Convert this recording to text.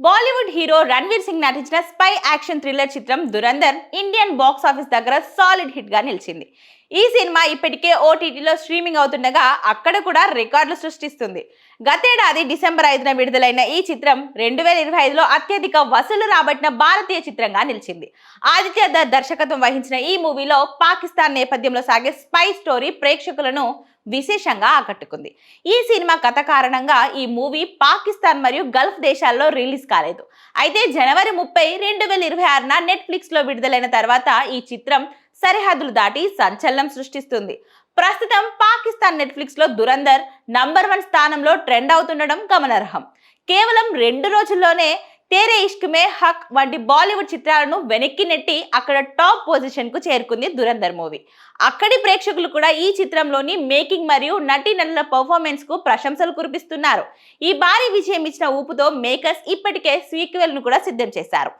Bollywood hero Ranveer Singh నటించిన spy action thriller చిత్రం Dhurandhar Indian box office దగ్గర సాలిడ్ హిట్ గా నిలిచింది. ఈ సినిమా ఇప్పటికే ఓటీటీలో స్ట్రీమింగ్ అవుతుండగా అక్కడ కూడా రికార్డులు సృష్టిస్తుంది. గతేడాది డిసెంబర్ 5న విడుదలైన ఈ చిత్రం 2025లో అత్యధిక వసూలు రాబట్టిన భారతీయ చిత్రంగా నిలిచింది. ఆదిత్య దత్ దర్శకత్వం వహించిన ఈ మూవీలో పాకిస్తాన్ నేపథ్యంలో సాగే స్పై స్టోరీ ప్రేక్షకులను విశేషంగా ఆకట్టుకుంది. ఈ సినిమా కథ కారణంగా ఈ మూవీ పాకిస్తాన్ మరియు గల్ఫ్ దేశాల్లో రిలీజ్ కాలేదు. అయితే జనవరి 30, 2026న నెట్ఫ్లిక్స్ లో విడుదలైన తర్వాత ఈ చిత్రం సరిహద్దులు దాటి సంచలనం సృష్టిస్తుంది. ప్రస్తుతం పాకిస్తాన్ నెట్ఫ్లిక్స్ లో దురంధర్ నంబర్ 1 స్థానంలో ట్రెండ్ అవుతుండడం గమనార్హం. కేవలం 2 రోజుల్లోనే తేరే ఇష్క్ మే హక్ వంటి బాలీవుడ్ చిత్రాలను వెనక్కి నెట్టి అక్కడ టాప్ పొజిషన్ కు చేరుకుంది దురంధర్ మూవీ. అక్కడి ప్రేక్షకులు కూడా ఈ చిత్రంలోని మేకింగ్ మరియు నటీనటుల పర్ఫార్మెన్స్ కు ప్రశంసలు కురిపిస్తున్నారు. ఈ భారీ విజయం ఇచ్చిన ఊపుతో మేకర్స్ ఇప్పటికే సీక్వెల్ ను కూడా సిద్ధం చేశారు.